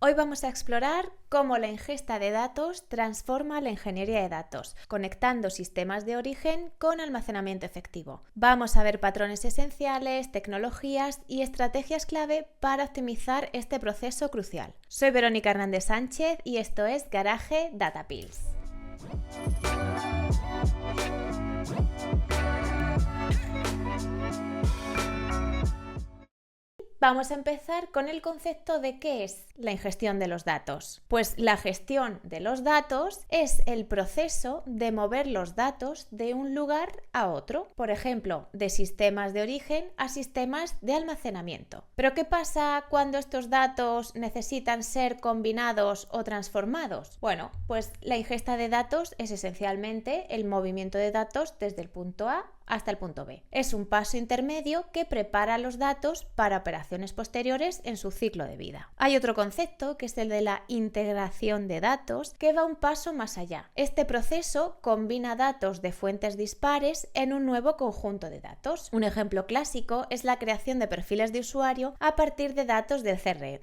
Hoy vamos a explorar cómo la ingesta de datos transforma la ingeniería de datos, conectando sistemas de origen con almacenamiento efectivo. Vamos a ver patrones esenciales, tecnologías y estrategias clave para optimizar este proceso crucial. Soy Verónica Hernández Sánchez y esto es Garage Data Pills. Vamos a empezar con el concepto de qué es la ingestión de los datos. Pues la gestión de los datos es el proceso de mover los datos de un lugar a otro, por ejemplo, de sistemas de origen a sistemas de almacenamiento. Pero ¿qué pasa cuando estos datos necesitan ser combinados o transformados? Bueno, pues la ingesta de datos es esencialmente el movimiento de datos desde el punto A hasta el punto B. Es un paso intermedio que prepara los datos para operaciones posteriores en su ciclo de vida. Hay otro concepto que es el de la integración de datos, que va un paso más allá. Este proceso combina datos de fuentes dispares en un nuevo conjunto de datos. Un ejemplo clásico es la creación de perfiles de usuario a partir de datos de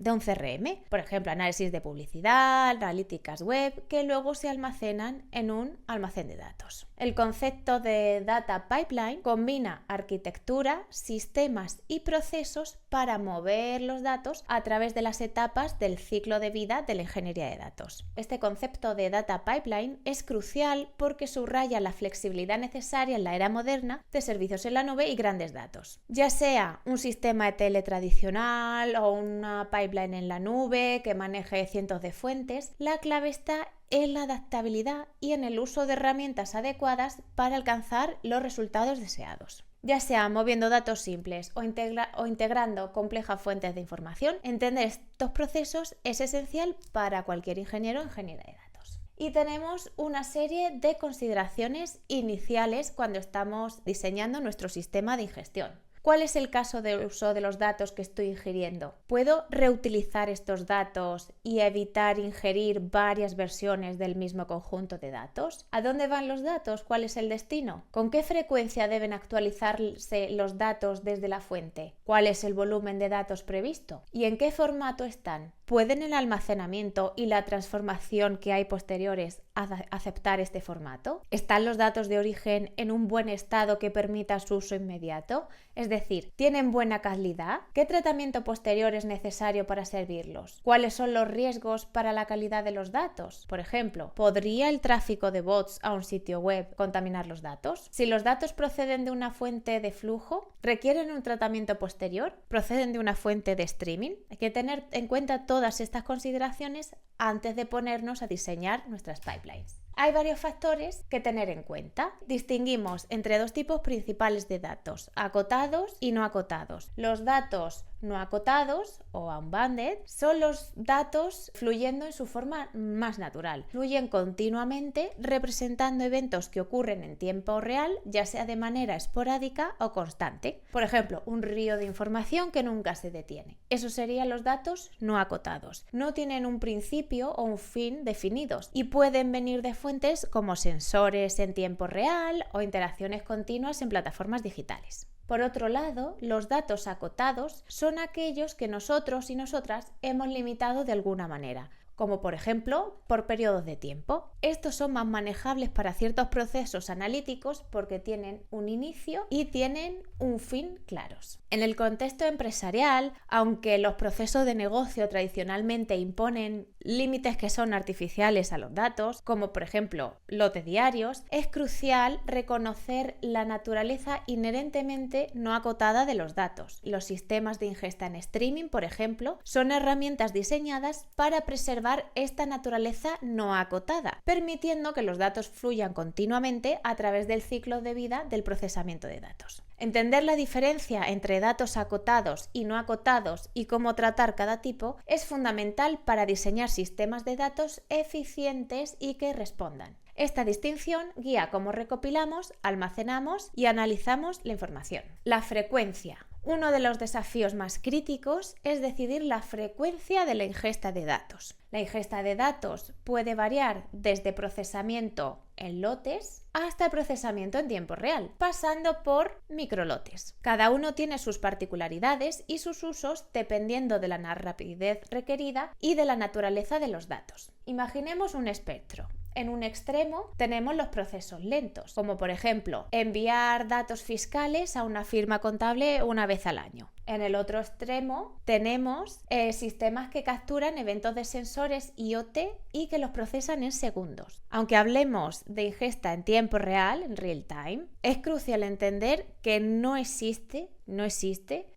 un CRM, por ejemplo, análisis de publicidad, analíticas web, que luego se almacenan en un almacén de datos. El concepto de data pipeline combina arquitectura, sistemas y procesos para mover los datos a través de las etapas del ciclo de vida de la ingeniería de datos. Este concepto de data pipeline es crucial porque subraya la flexibilidad necesaria en la era moderna de servicios en la nube y grandes datos. Ya sea un sistema ETL tradicional o una pipeline en la nube que maneje cientos de fuentes, la clave está en la adaptabilidad y en el uso de herramientas adecuadas para alcanzar los resultados deseados. Ya sea moviendo datos simples o integrando complejas fuentes de información, entender estos procesos es esencial para cualquier ingeniero o ingeniera de datos. Y tenemos una serie de consideraciones iniciales cuando estamos diseñando nuestro sistema de ingestión. ¿Cuál es el caso de uso de los datos que estoy ingiriendo? ¿Puedo reutilizar estos datos y evitar ingerir varias versiones del mismo conjunto de datos? ¿A dónde van los datos? ¿Cuál es el destino? ¿Con qué frecuencia deben actualizarse los datos desde la fuente? ¿Cuál es el volumen de datos previsto? ¿Y en qué formato están? ¿Pueden el almacenamiento y la transformación que hay posteriores aceptar este formato? ¿Están los datos de origen en un buen estado que permita su uso inmediato? Es decir, ¿tienen buena calidad? ¿Qué tratamiento posterior es necesario para servirlos? ¿Cuáles son los riesgos para la calidad de los datos? Por ejemplo, ¿podría el tráfico de bots a un sitio web contaminar los datos? Si los datos proceden de una fuente de flujo, ¿requieren un tratamiento posterior? ¿Proceden de una fuente de streaming? Hay que tener en cuenta todas estas consideraciones antes de ponernos a diseñar nuestras pipelines. Hay varios factores que tener en cuenta. Distinguimos entre dos tipos principales de datos, acotados y no acotados. Los datos no acotados o unbounded son los datos fluyendo en su forma más natural. Fluyen continuamente representando eventos que ocurren en tiempo real, ya sea de manera esporádica o constante. Por ejemplo, un río de información que nunca se detiene. Esos serían los datos no acotados. No tienen un principio o un fin definidos y pueden venir de fuentes como sensores en tiempo real o interacciones continuas en plataformas digitales. Por otro lado, los datos acotados son aquellos que nosotros y nosotras hemos limitado de alguna manera, como por ejemplo por periodos de tiempo. Estos son más manejables para ciertos procesos analíticos porque tienen un inicio y tienen un fin claros. En el contexto empresarial, aunque los procesos de negocio tradicionalmente imponen límites que son artificiales a los datos, como por ejemplo lotes diarios, es crucial reconocer la naturaleza inherentemente no acotada de los datos. Los sistemas de ingesta en streaming, por ejemplo, son herramientas diseñadas para preservar esta naturaleza no acotada, permitiendo que los datos fluyan continuamente a través del ciclo de vida del procesamiento de datos. Entender la diferencia entre datos acotados y no acotados y cómo tratar cada tipo es fundamental para diseñar sistemas de datos eficientes y que respondan. Esta distinción guía cómo recopilamos, almacenamos y analizamos la información. La frecuencia. Uno de los desafíos más críticos es decidir la frecuencia de la ingesta de datos. La ingesta de datos puede variar desde procesamiento en lotes hasta procesamiento en tiempo real, pasando por microlotes. Cada uno tiene sus particularidades y sus usos dependiendo de la rapidez requerida y de la naturaleza de los datos. Imaginemos un espectro. En un extremo tenemos los procesos lentos, como por ejemplo enviar datos fiscales a una firma contable una vez al año. En el otro extremo tenemos sistemas que capturan eventos de sensores IoT y que los procesan en segundos. Aunque hablemos de ingesta en tiempo real, en real time, es crucial entender que no existe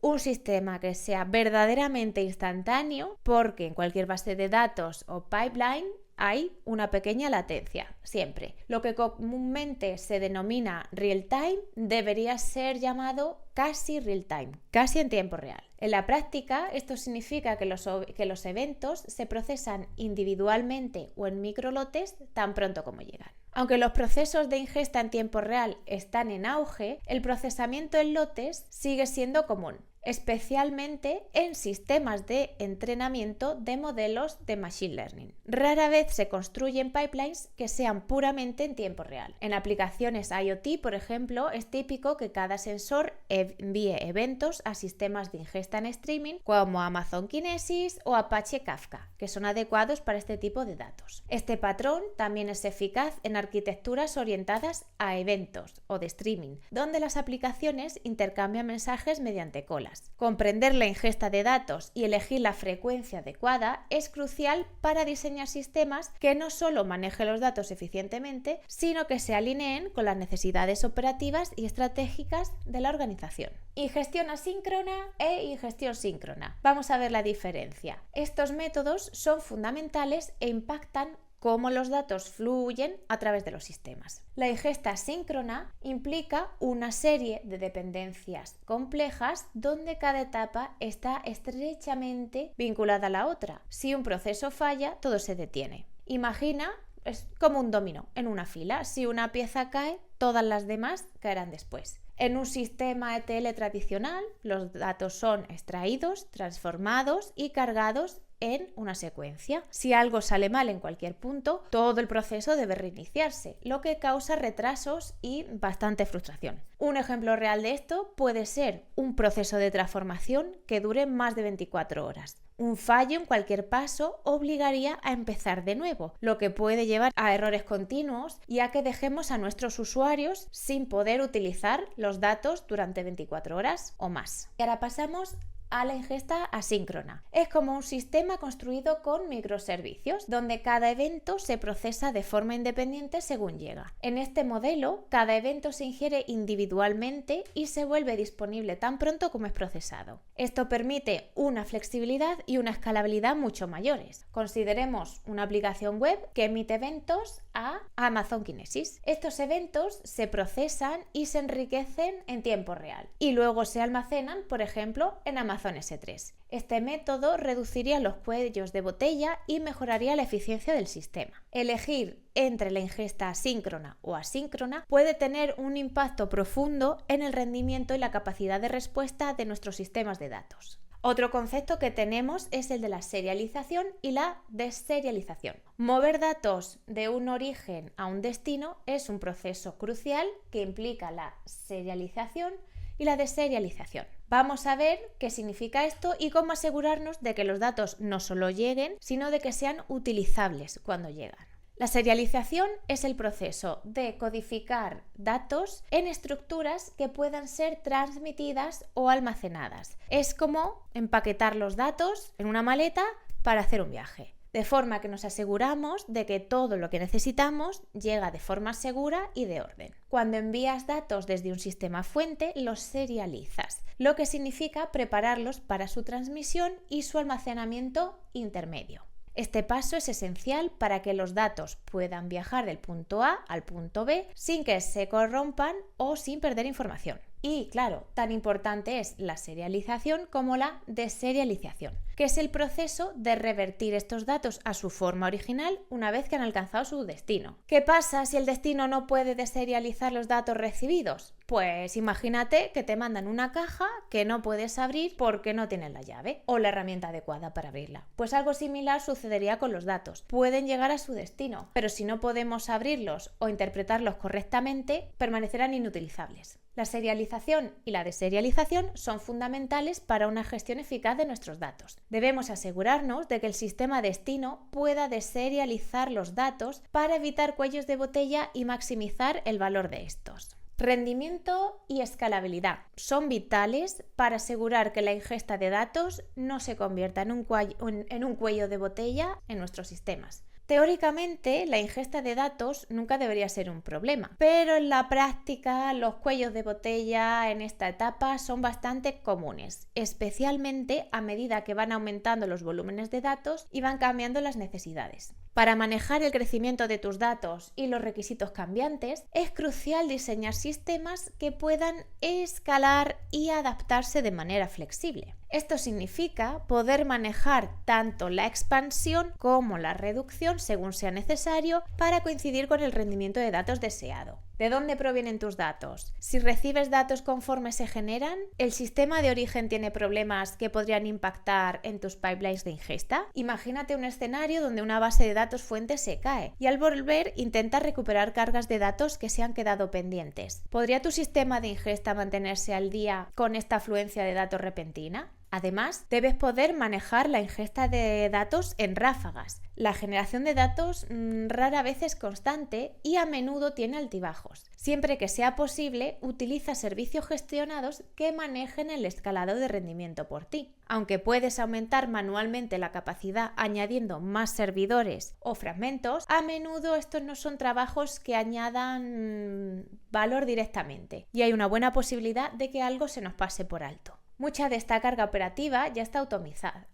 un sistema que sea verdaderamente instantáneo, porque en cualquier base de datos o pipeline hay una pequeña latencia, siempre. Lo que comúnmente se denomina real time debería ser llamado casi real time, casi en tiempo real. En la práctica, esto significa que los eventos se procesan individualmente o en microlotes tan pronto como llegan. Aunque los procesos de ingesta en tiempo real están en auge, el procesamiento en lotes sigue siendo común, especialmente en sistemas de entrenamiento de modelos de Machine Learning. Rara vez se construyen pipelines que sean puramente en tiempo real. En aplicaciones IoT, por ejemplo, es típico que cada sensor envíe eventos a sistemas de ingesta en streaming como Amazon Kinesis o Apache Kafka, que son adecuados para este tipo de datos. Este patrón también es eficaz en arquitecturas orientadas a eventos o de streaming, donde las aplicaciones intercambian mensajes mediante colas. Comprender la ingesta de datos y elegir la frecuencia adecuada es crucial para diseñar sistemas que no solo manejen los datos eficientemente, sino que se alineen con las necesidades operativas y estratégicas de la organización. Ingestión asíncrona e ingestión síncrona. Vamos a ver la diferencia. Estos métodos son fundamentales e impactan cómo los datos fluyen a través de los sistemas. La ingesta síncrona implica una serie de dependencias complejas donde cada etapa está estrechamente vinculada a la otra. Si un proceso falla, todo se detiene. Imagina, es como un dominó en una fila. Si una pieza cae, todas las demás caerán después. En un sistema ETL tradicional, los datos son extraídos, transformados y cargados en una secuencia. Si algo sale mal en cualquier punto, todo el proceso debe reiniciarse, lo que causa retrasos y bastante frustración. Un ejemplo real de esto puede ser un proceso de transformación que dure más de 24 horas. Un fallo en cualquier paso obligaría a empezar de nuevo, lo que puede llevar a errores continuos y a que dejemos a nuestros usuarios sin poder utilizar los datos durante 24 horas o más. Y ahora pasamos a la ingesta asíncrona. Es como un sistema construido con microservicios, donde cada evento se procesa de forma independiente según llega. En este modelo, cada evento se ingiere individualmente y se vuelve disponible tan pronto como es procesado. Esto permite una flexibilidad y una escalabilidad mucho mayores. Consideremos una aplicación web que emite eventos a Amazon Kinesis. Estos eventos se procesan y se enriquecen en tiempo real y luego se almacenan, por ejemplo, en Amazon S3. Este método reduciría los cuellos de botella y mejoraría la eficiencia del sistema. Elegir entre la ingesta asíncrona o asíncrona puede tener un impacto profundo en el rendimiento y la capacidad de respuesta de nuestros sistemas de datos. Otro concepto que tenemos es el de la serialización y la deserialización. Mover datos de un origen a un destino es un proceso crucial que implica la serialización y la deserialización. Vamos a ver qué significa esto y cómo asegurarnos de que los datos no solo lleguen, sino de que sean utilizables cuando llegan. La serialización es el proceso de codificar datos en estructuras que puedan ser transmitidas o almacenadas. Es como empaquetar los datos en una maleta para hacer un viaje, de forma que nos aseguramos de que todo lo que necesitamos llega de forma segura y de orden. Cuando envías datos desde un sistema fuente, los serializas, lo que significa prepararlos para su transmisión y su almacenamiento intermedio. Este paso es esencial para que los datos puedan viajar del punto A al punto B sin que se corrompan o sin perder información. Y claro, tan importante es la serialización como la deserialización, que es el proceso de revertir estos datos a su forma original una vez que han alcanzado su destino. ¿Qué pasa si el destino no puede deserializar los datos recibidos? Pues imagínate que te mandan una caja que no puedes abrir porque no tienes la llave o la herramienta adecuada para abrirla. Pues algo similar sucedería con los datos. Pueden llegar a su destino, pero si no podemos abrirlos o interpretarlos correctamente, permanecerán inutilizables. La serialización y la deserialización son fundamentales para una gestión eficaz de nuestros datos. Debemos asegurarnos de que el sistema destino pueda deserializar los datos para evitar cuellos de botella y maximizar el valor de estos. Rendimiento y escalabilidad son vitales para asegurar que la ingesta de datos no se convierta en un cuello de botella en nuestros sistemas. Teóricamente, la ingesta de datos nunca debería ser un problema, pero en la práctica los cuellos de botella en esta etapa son bastante comunes, especialmente a medida que van aumentando los volúmenes de datos y van cambiando las necesidades. Para manejar el crecimiento de tus datos y los requisitos cambiantes, es crucial diseñar sistemas que puedan escalar y adaptarse de manera flexible. Esto significa poder manejar tanto la expansión como la reducción según sea necesario para coincidir con el rendimiento de datos deseado. ¿De dónde provienen tus datos? Si recibes datos conforme se generan, ¿el sistema de origen tiene problemas que podrían impactar en tus pipelines de ingesta? Imagínate un escenario donde una base de datos fuente se cae y al volver intenta recuperar cargas de datos que se han quedado pendientes. ¿Podría tu sistema de ingesta mantenerse al día con esta afluencia de datos repentina? Además, debes poder manejar la ingesta de datos en ráfagas. La generación de datos rara vez es constante y a menudo tiene altibajos. Siempre que sea posible, utiliza servicios gestionados que manejen el escalado de rendimiento por ti. Aunque puedes aumentar manualmente la capacidad añadiendo más servidores o fragmentos, a menudo estos no son trabajos que añadan valor directamente y hay una buena posibilidad de que algo se nos pase por alto. Mucha de esta carga operativa ya está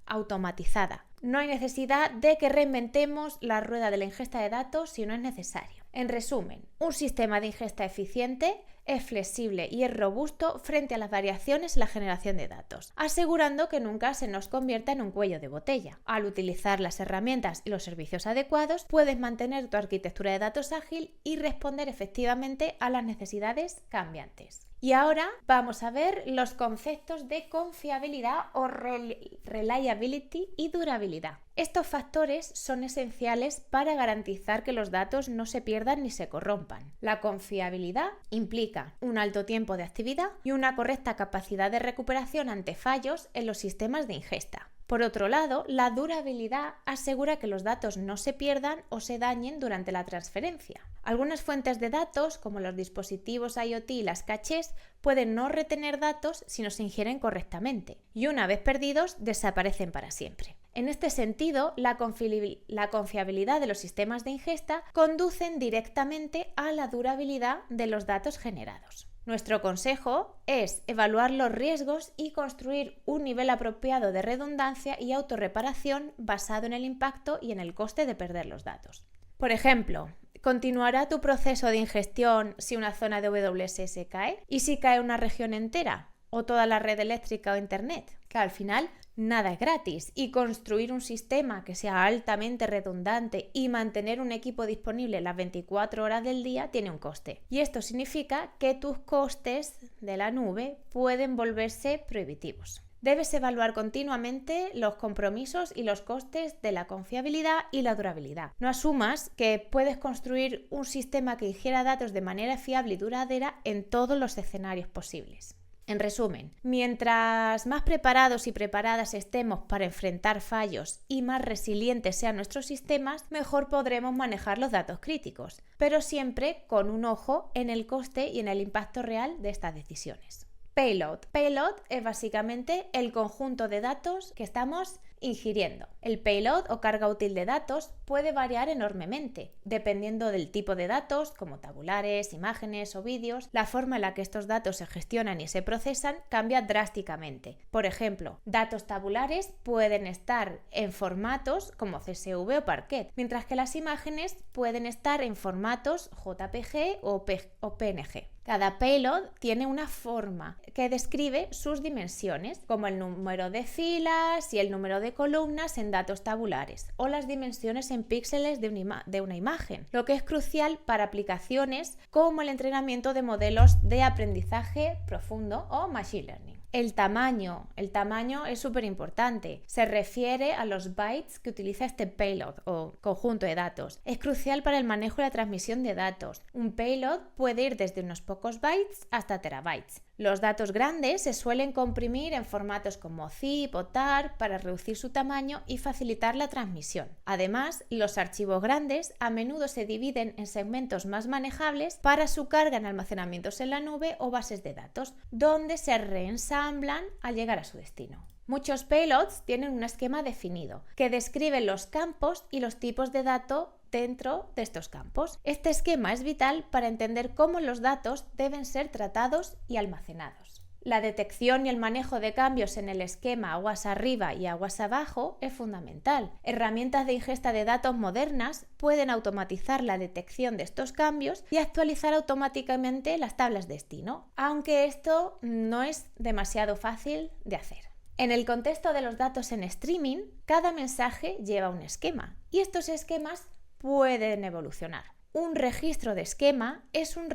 automatizada. No hay necesidad de que reinventemos la rueda de la ingesta de datos si no es necesario. En resumen, un sistema de ingesta eficiente es flexible y es robusto frente a las variaciones en la generación de datos, asegurando que nunca se nos convierta en un cuello de botella. Al utilizar las herramientas y los servicios adecuados, puedes mantener tu arquitectura de datos ágil y responder efectivamente a las necesidades cambiantes. Y ahora vamos a ver los conceptos de confiabilidad o reliability y durabilidad. Estos factores son esenciales para garantizar que los datos no se pierdan ni se corrompan. La confiabilidad implica un alto tiempo de actividad y una correcta capacidad de recuperación ante fallos en los sistemas de ingesta. Por otro lado, la durabilidad asegura que los datos no se pierdan o se dañen durante la transferencia. Algunas fuentes de datos, como los dispositivos IoT y las cachés, pueden no retener datos si no se ingieren correctamente, y una vez perdidos, desaparecen para siempre. En este sentido, la confiabilidad de los sistemas de ingesta conducen directamente a la durabilidad de los datos generados. Nuestro consejo es evaluar los riesgos y construir un nivel apropiado de redundancia y autorreparación basado en el impacto y en el coste de perder los datos. Por ejemplo, ¿continuará tu proceso de ingestión si una zona de AWS se cae? ¿Y si cae una región entera? ¿O toda la red eléctrica o internet? Que al final nada es gratis y construir un sistema que sea altamente redundante y mantener un equipo disponible las 24 horas del día tiene un coste. Y esto significa que tus costes de la nube pueden volverse prohibitivos. Debes evaluar continuamente los compromisos y los costes de la confiabilidad y la durabilidad. No asumas que puedes construir un sistema que ingiera datos de manera fiable y duradera en todos los escenarios posibles. En resumen, mientras más preparados y preparadas estemos para enfrentar fallos y más resilientes sean nuestros sistemas, mejor podremos manejar los datos críticos, pero siempre con un ojo en el coste y en el impacto real de estas decisiones. Payload. Payload es básicamente el conjunto de datos que estamos ingiriendo. El payload o carga útil de datos puede variar enormemente, dependiendo del tipo de datos, como tabulares, imágenes o vídeos. La forma en la que estos datos se gestionan y se procesan cambia drásticamente. Por ejemplo, datos tabulares pueden estar en formatos como CSV o Parquet, mientras que las imágenes pueden estar en formatos JPG o PNG. Cada payload tiene una forma que describe sus dimensiones, como el número de filas y el número de columnas en datos tabulares, o las dimensiones en píxeles de una imagen, lo que es crucial para aplicaciones como el entrenamiento de modelos de aprendizaje profundo o machine learning. El tamaño es súper importante. Se refiere a los bytes que utiliza este payload o conjunto de datos. Es crucial para el manejo y la transmisión de datos. Un payload puede ir desde unos pocos bytes hasta terabytes. Los datos grandes se suelen comprimir en formatos como zip o tar para reducir su tamaño y facilitar la transmisión. Además, los archivos grandes a menudo se dividen en segmentos más manejables para su carga en almacenamientos en la nube o bases de datos, donde se reensamblan al llegar a su destino. Muchos payloads tienen un esquema definido que describe los campos y los tipos de datos dentro de estos campos. Este esquema es vital para entender cómo los datos deben ser tratados y almacenados. La detección y el manejo de cambios en el esquema aguas arriba y aguas abajo es fundamental. Herramientas de ingesta de datos modernas pueden automatizar la detección de estos cambios y actualizar automáticamente las tablas de destino, aunque esto no es demasiado fácil de hacer. En el contexto de los datos en streaming, cada mensaje lleva un esquema y estos esquemas pueden evolucionar. Un registro de esquema es un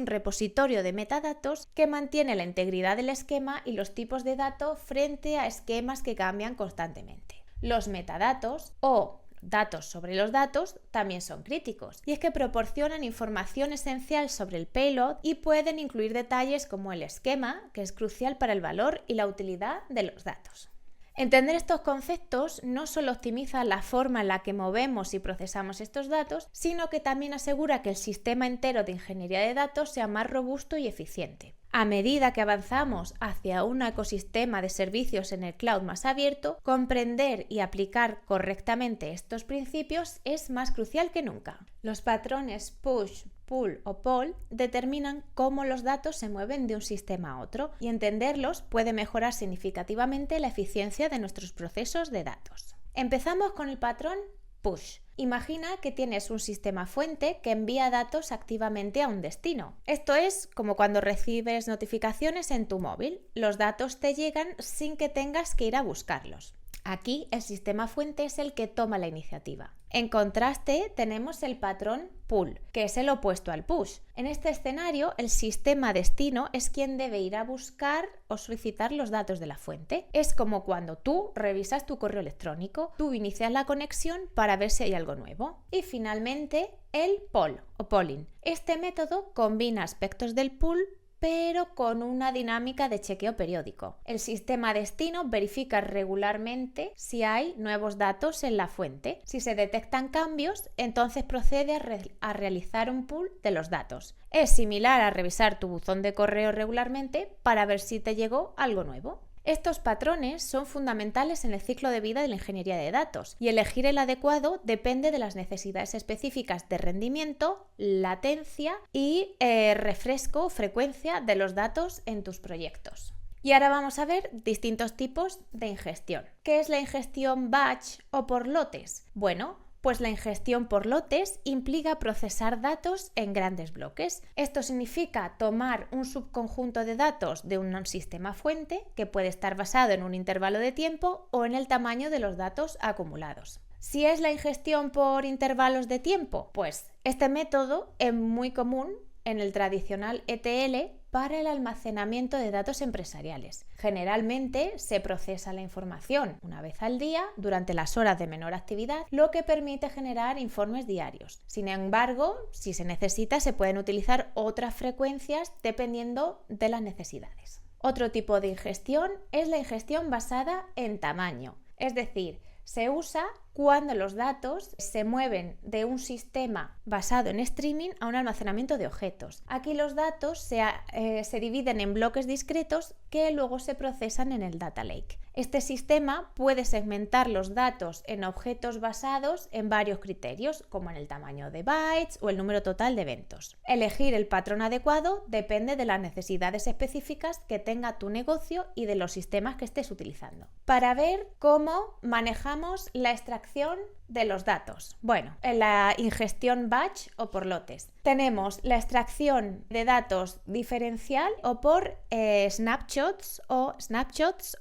repositorio de metadatos que mantiene la integridad del esquema y los tipos de datos frente a esquemas que cambian constantemente. Los metadatos o datos sobre los datos también son críticos, y es que proporcionan información esencial sobre el payload y pueden incluir detalles como el esquema, que es crucial para el valor y la utilidad de los datos. Entender estos conceptos no solo optimiza la forma en la que movemos y procesamos estos datos, sino que también asegura que el sistema entero de ingeniería de datos sea más robusto y eficiente. A medida que avanzamos hacia un ecosistema de servicios en el cloud más abierto, comprender y aplicar correctamente estos principios es más crucial que nunca. Los patrones push, pull o poll determinan cómo los datos se mueven de un sistema a otro, y entenderlos puede mejorar significativamente la eficiencia de nuestros procesos de datos. Empezamos con el patrón push. Imagina que tienes un sistema fuente que envía datos activamente a un destino. Esto es como cuando recibes notificaciones en tu móvil. Los datos te llegan sin que tengas que ir a buscarlos. Aquí el sistema fuente es el que toma la iniciativa. En contraste, tenemos el patrón pull, que es el opuesto al push. En este escenario, el sistema destino es quien debe ir a buscar o solicitar los datos de la fuente. Es como cuando tú revisas tu correo electrónico, tú inicias la conexión para ver si hay algo nuevo. Y finalmente, el poll o polling. Este método combina aspectos del pull pero con una dinámica de chequeo periódico. El sistema destino verifica regularmente si hay nuevos datos en la fuente. Si se detectan cambios, entonces procede a realizar un pull de los datos. Es similar a revisar tu buzón de correo regularmente para ver si te llegó algo nuevo. Estos patrones son fundamentales en el ciclo de vida de la ingeniería de datos, y elegir el adecuado depende de las necesidades específicas de rendimiento, latencia y refresco o frecuencia de los datos en tus proyectos. Y ahora vamos a ver distintos tipos de ingestión. ¿Qué es la ingestión batch o por lotes? Bueno, pues la ingestión por lotes implica procesar datos en grandes bloques. Esto significa tomar un subconjunto de datos de un sistema fuente que puede estar basado en un intervalo de tiempo o en el tamaño de los datos acumulados. Si es la ingestión por intervalos de tiempo, pues este método es muy común en el tradicional ETL para el almacenamiento de datos empresariales. Generalmente se procesa la información una vez al día durante las horas de menor actividad, lo que permite generar informes diarios. Sin embargo, si se necesita, se pueden utilizar otras frecuencias dependiendo de las necesidades. Otro tipo de ingestión es la ingestión basada en tamaño, es decir, se usa cuando los datos se mueven de un sistema basado en streaming a un almacenamiento de objetos. Aquí los datos se dividen en bloques discretos que luego se procesan en el Data Lake. Este sistema puede segmentar los datos en objetos basados en varios criterios, como en el tamaño de bytes o el número total de eventos. Elegir el patrón adecuado depende de las necesidades específicas que tenga tu negocio y de los sistemas que estés utilizando. Para ver cómo manejar llamamos la extracción de los datos. Bueno, en la ingestión batch o por lotes. Tenemos la extracción de datos diferencial o por snapshots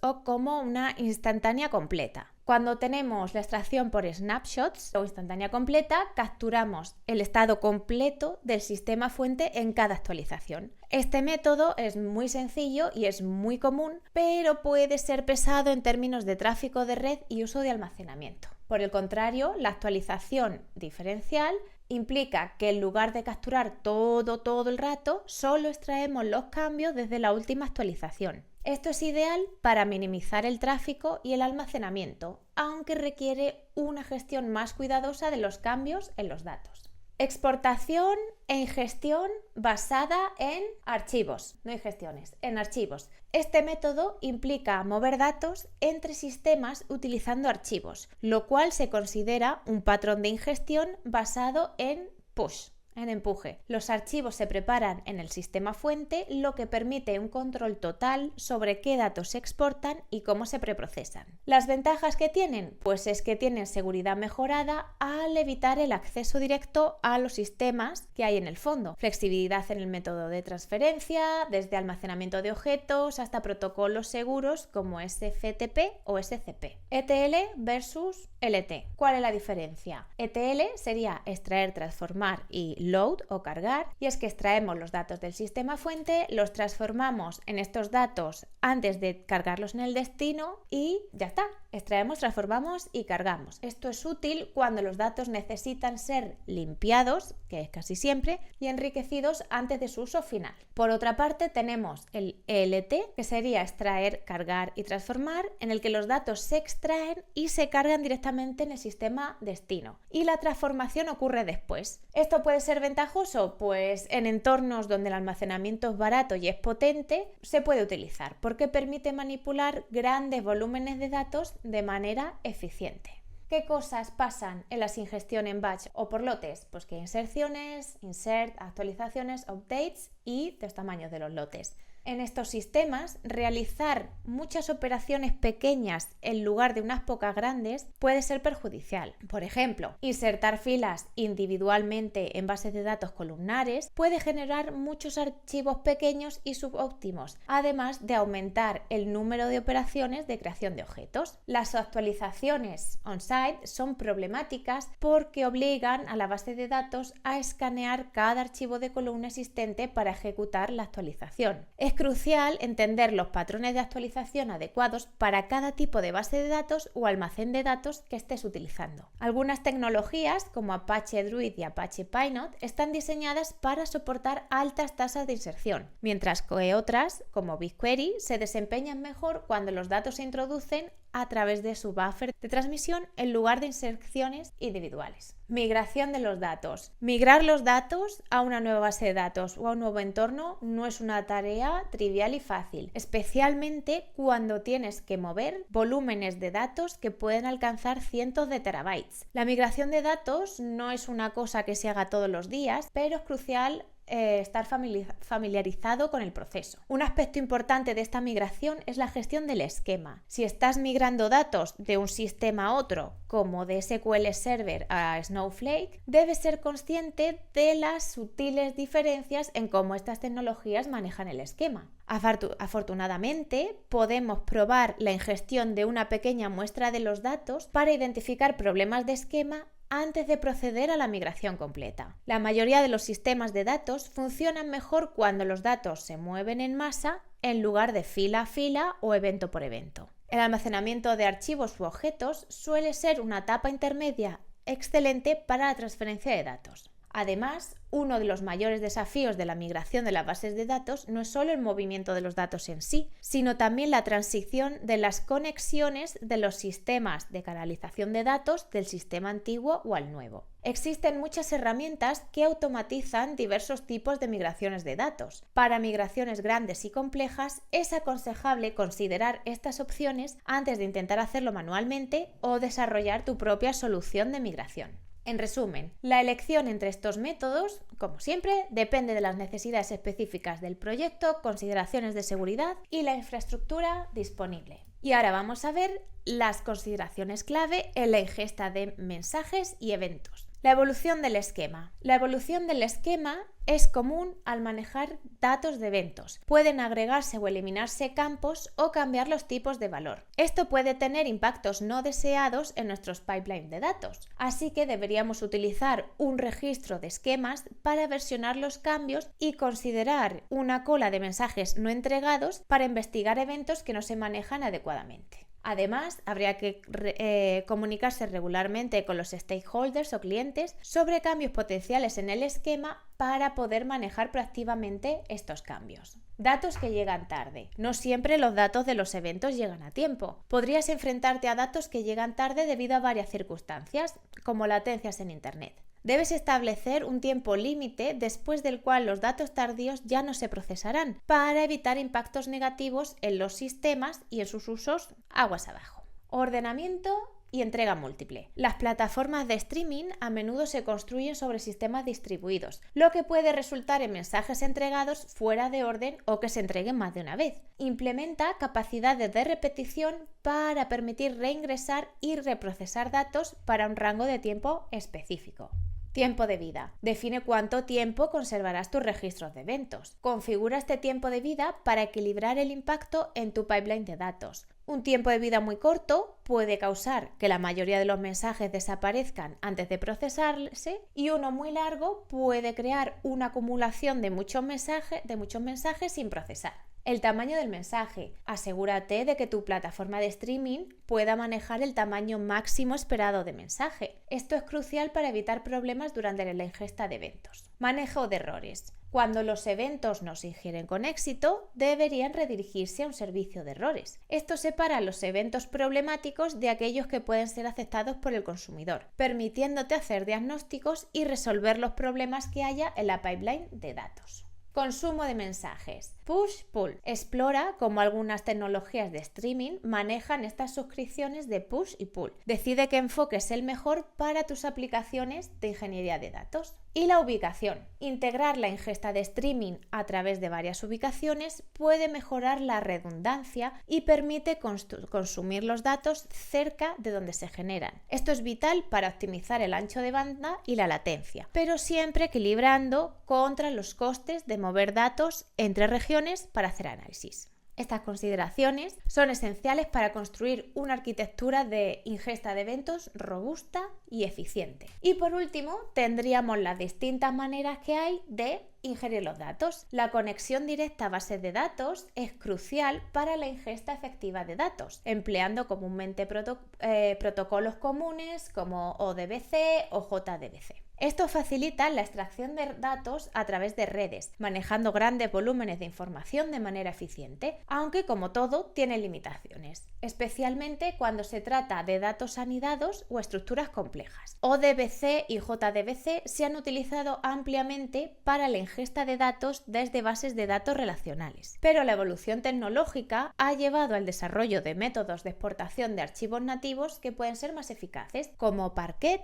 o como una instantánea completa. Cuando tenemos la extracción por snapshots o instantánea completa, capturamos el estado completo del sistema fuente en cada actualización. Este método es muy sencillo y es muy común, pero puede ser pesado en términos de tráfico de red y uso de almacenamiento. Por el contrario, la actualización diferencial implica que en lugar de capturar todo el rato, solo extraemos los cambios desde la última actualización. Esto es ideal para minimizar el tráfico y el almacenamiento, aunque requiere una gestión más cuidadosa de los cambios en los datos. Exportación e ingestión basada en archivos, no ingestiones, en archivos. Este método implica mover datos entre sistemas utilizando archivos, lo cual se considera un patrón de ingestión basado en push. En empuje. Los archivos se preparan en el sistema fuente, lo que permite un control total sobre qué datos se exportan y cómo se preprocesan. ¿Las ventajas que tienen? Pues es que tienen seguridad mejorada al evitar el acceso directo a los sistemas que hay en el fondo. Flexibilidad en el método de transferencia, desde almacenamiento de objetos hasta protocolos seguros como SFTP o SCP. ETL versus LT. ¿Cuál es la diferencia? ETL sería extraer, transformar y load o cargar, y es que extraemos los datos del sistema fuente, los transformamos en estos datos antes de cargarlos en el destino y ya está. Extraemos, transformamos y cargamos. Esto es útil cuando los datos necesitan ser limpiados, que es casi siempre, y enriquecidos antes de su uso final. Por otra parte, tenemos el ELT, que sería extraer, cargar y transformar, en el que los datos se extraen y se cargan directamente en el sistema destino. Y la transformación ocurre después. ¿Esto puede ser ventajoso? Pues en entornos donde el almacenamiento es barato y es potente, se puede utilizar, porque permite manipular grandes volúmenes de datos de manera eficiente. ¿Qué cosas pasan en las ingestión en batch o por lotes? Pues que inserciones, insert, actualizaciones, updates y los tamaños de los lotes. En estos sistemas, realizar muchas operaciones pequeñas en lugar de unas pocas grandes puede ser perjudicial. Por ejemplo, insertar filas individualmente en bases de datos columnares puede generar muchos archivos pequeños y subóptimos, además de aumentar el número de operaciones de creación de objetos. Las actualizaciones on-site son problemáticas porque obligan a la base de datos a escanear cada archivo de columna existente para ejecutar la actualización. Es crucial entender los patrones de actualización adecuados para cada tipo de base de datos o almacén de datos que estés utilizando. Algunas tecnologías como Apache Druid y Apache Pinot están diseñadas para soportar altas tasas de inserción, mientras que otras, como BigQuery, se desempeñan mejor cuando los datos se introducen a través de su buffer de transmisión en lugar de inserciones individuales. Migración de los datos. Migrar los datos a una nueva base de datos o a un nuevo entorno no es una tarea trivial y fácil, especialmente cuando tienes que mover volúmenes de datos que pueden alcanzar cientos de terabytes. La migración de datos no es una cosa que se haga todos los días, pero es crucial estar familiarizado con el proceso. Un aspecto importante de esta migración es la gestión del esquema. Si estás migrando datos de un sistema a otro, como de SQL Server a Snowflake, debes ser consciente de las sutiles diferencias en cómo estas tecnologías manejan el esquema. Afortunadamente, podemos probar la ingestión de una pequeña muestra de los datos para identificar problemas de esquema antes de proceder a la migración completa. La mayoría de los sistemas de datos funcionan mejor cuando los datos se mueven en masa en lugar de fila a fila o evento por evento. El almacenamiento de archivos u objetos suele ser una etapa intermedia excelente para la transferencia de datos. Además, uno de los mayores desafíos de la migración de las bases de datos no es solo el movimiento de los datos en sí, sino también la transición de las conexiones de los sistemas de canalización de datos del sistema antiguo o al nuevo. Existen muchas herramientas que automatizan diversos tipos de migraciones de datos. Para migraciones grandes y complejas, es aconsejable considerar estas opciones antes de intentar hacerlo manualmente o desarrollar tu propia solución de migración. En resumen, la elección entre estos métodos, como siempre, depende de las necesidades específicas del proyecto, consideraciones de seguridad y la infraestructura disponible. Y ahora vamos a ver las consideraciones clave en la ingesta de mensajes y eventos. La evolución del esquema. La evolución del esquema es común al manejar datos de eventos. Pueden agregarse o eliminarse campos o cambiar los tipos de valor. Esto puede tener impactos no deseados en nuestros pipelines de datos. Así que deberíamos utilizar un registro de esquemas para versionar los cambios y considerar una cola de mensajes no entregados para investigar eventos que no se manejan adecuadamente. Además, habría que comunicarse regularmente con los stakeholders o clientes sobre cambios potenciales en el esquema para poder manejar proactivamente estos cambios. Datos que llegan tarde. No siempre los datos de los eventos llegan a tiempo. Podrías enfrentarte a datos que llegan tarde debido a varias circunstancias, como latencias en Internet. Debes establecer un tiempo límite después del cual los datos tardíos ya no se procesarán para evitar impactos negativos en los sistemas y en sus usos aguas abajo. Ordenamiento y entrega múltiple. Las plataformas de streaming a menudo se construyen sobre sistemas distribuidos, lo que puede resultar en mensajes entregados fuera de orden o que se entreguen más de una vez. Implementa capacidades de repetición para permitir reingresar y reprocesar datos para un rango de tiempo específico. Tiempo de vida. Define cuánto tiempo conservarás tus registros de eventos. Configura este tiempo de vida para equilibrar el impacto en tu pipeline de datos. Un tiempo de vida muy corto puede causar que la mayoría de los mensajes desaparezcan antes de procesarse y uno muy largo puede crear una acumulación de muchos mensajes sin procesar. El tamaño del mensaje. Asegúrate de que tu plataforma de streaming pueda manejar el tamaño máximo esperado de mensaje. Esto es crucial para evitar problemas durante la ingesta de eventos. Manejo de errores. Cuando los eventos no se ingieren con éxito, deberían redirigirse a un servicio de errores. Esto separa los eventos problemáticos de aquellos que pueden ser aceptados por el consumidor, permitiéndote hacer diagnósticos y resolver los problemas que haya en la pipeline de datos. Consumo de mensajes. Push-pull. Explora cómo algunas tecnologías de streaming manejan estas suscripciones de push y pull. Decide qué enfoque es el mejor para tus aplicaciones de ingeniería de datos. Y la ubicación. Integrar la ingesta de streaming a través de varias ubicaciones puede mejorar la redundancia y permite consumir los datos cerca de donde se generan. Esto es vital para optimizar el ancho de banda y la latencia, pero siempre equilibrando contra los costes de mover datos entre regiones para hacer análisis. Estas consideraciones son esenciales para construir una arquitectura de ingesta de eventos robusta y eficiente. Y por último, tendríamos las distintas maneras que hay de ingerir los datos. La conexión directa a bases de datos es crucial para la ingesta efectiva de datos, empleando comúnmente protocolos comunes como ODBC o JDBC. Esto facilita la extracción de datos a través de redes, manejando grandes volúmenes de información de manera eficiente, aunque como todo tiene limitaciones, especialmente cuando se trata de datos anidados o estructuras complejas. ODBC y JDBC se han utilizado ampliamente para la ingesta de datos desde bases de datos relacionales, pero la evolución tecnológica ha llevado al desarrollo de métodos de exportación de archivos nativos que pueden ser más eficaces, como Parquet,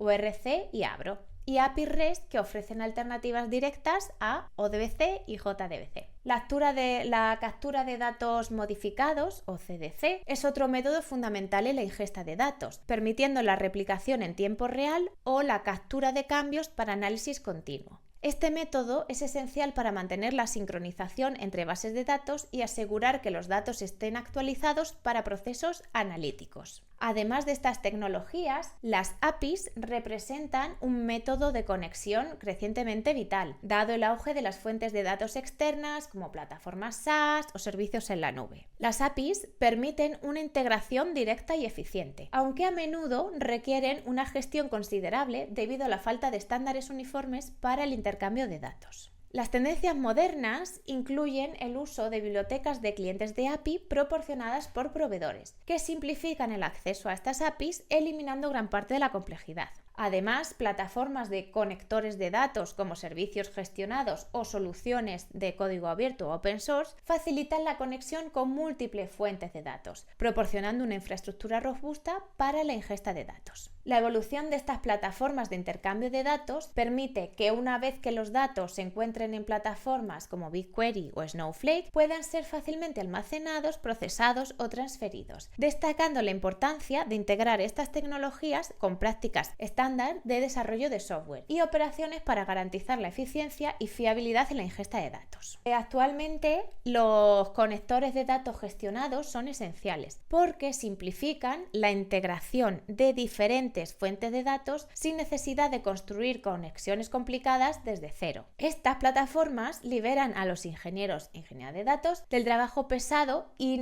ORC y Abro, y API REST que ofrecen alternativas directas a ODBC y JDBC. La captura de datos modificados, o CDC, es otro método fundamental en la ingesta de datos, permitiendo la replicación en tiempo real o la captura de cambios para análisis continuo. Este método es esencial para mantener la sincronización entre bases de datos y asegurar que los datos estén actualizados para procesos analíticos. Además de estas tecnologías, las APIs representan un método de conexión crecientemente vital, dado el auge de las fuentes de datos externas como plataformas SaaS o servicios en la nube. Las APIs permiten una integración directa y eficiente, aunque a menudo requieren una gestión considerable debido a la falta de estándares uniformes para el intercambio de datos. Las tendencias modernas incluyen el uso de bibliotecas de clientes de API proporcionadas por proveedores, que simplifican el acceso a estas APIs eliminando gran parte de la complejidad. Además, plataformas de conectores de datos como servicios gestionados o soluciones de código abierto o open source facilitan la conexión con múltiples fuentes de datos, proporcionando una infraestructura robusta para la ingesta de datos. La evolución de estas plataformas de intercambio de datos permite que una vez que los datos se encuentren en plataformas como BigQuery o Snowflake, puedan ser fácilmente almacenados, procesados o transferidos, destacando la importancia de integrar estas tecnologías con prácticas estándar de desarrollo de software y operaciones para garantizar la eficiencia y fiabilidad en la ingesta de datos. Actualmente, los conectores de datos gestionados son esenciales porque simplifican la integración de diferentes fuentes de datos sin necesidad de construir conexiones complicadas desde cero. Estas plataformas liberan a los ingenieros e ingenieras de datos del trabajo pesado y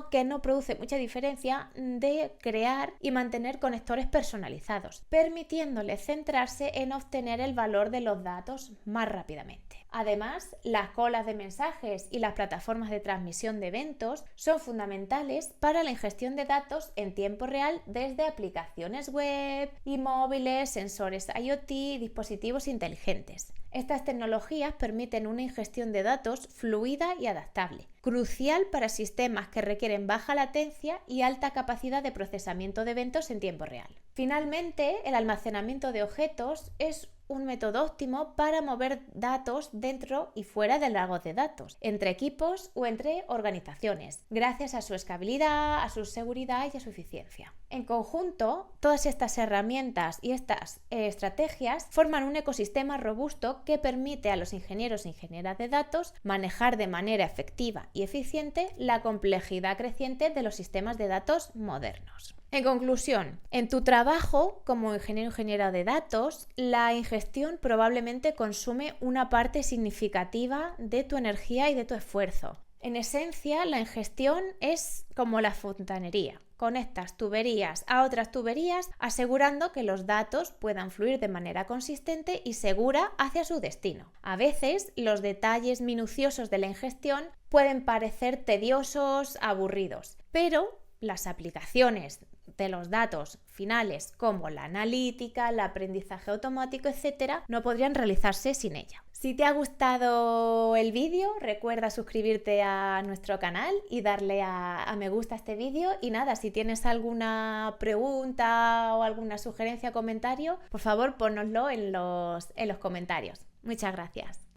que no produce mucha diferencia de crear y mantener conectores personalizados, permitiéndoles centrarse en obtener el valor de los datos más rápidamente. Además, las colas de mensajes y las plataformas de transmisión de eventos son fundamentales para la ingestión de datos en tiempo real desde aplicaciones web y móviles, sensores IoT y dispositivos inteligentes. Estas tecnologías permiten una ingestión de datos fluida y adaptable, crucial para sistemas que requieren baja latencia y alta capacidad de procesamiento de eventos en tiempo real. Finalmente, el almacenamiento de objetos es un método óptimo para mover datos dentro y fuera del lago de datos, entre equipos o entre organizaciones, gracias a su escalabilidad, a su seguridad y a su eficiencia. En conjunto, todas estas herramientas y estas estrategias forman un ecosistema robusto que permite a los ingenieros e ingenieras de datos manejar de manera efectiva y eficiente la complejidad creciente de los sistemas de datos modernos. En conclusión, en tu trabajo como ingeniero o ingeniera de datos, la ingestión probablemente consume una parte significativa de tu energía y de tu esfuerzo. En esencia, la ingestión es como la fontanería. Conectas tuberías a otras tuberías, asegurando que los datos puedan fluir de manera consistente y segura hacia su destino. A veces, los detalles minuciosos de la ingestión pueden parecer tediosos, aburridos, pero las aplicaciones de los datos finales como la analítica, el aprendizaje automático, etc., no podrían realizarse sin ella. Si te ha gustado el vídeo, recuerda suscribirte a nuestro canal y darle a me gusta a este vídeo. Y nada, si tienes alguna pregunta o alguna sugerencia o comentario, por favor, pónnoslo en los comentarios. Muchas gracias.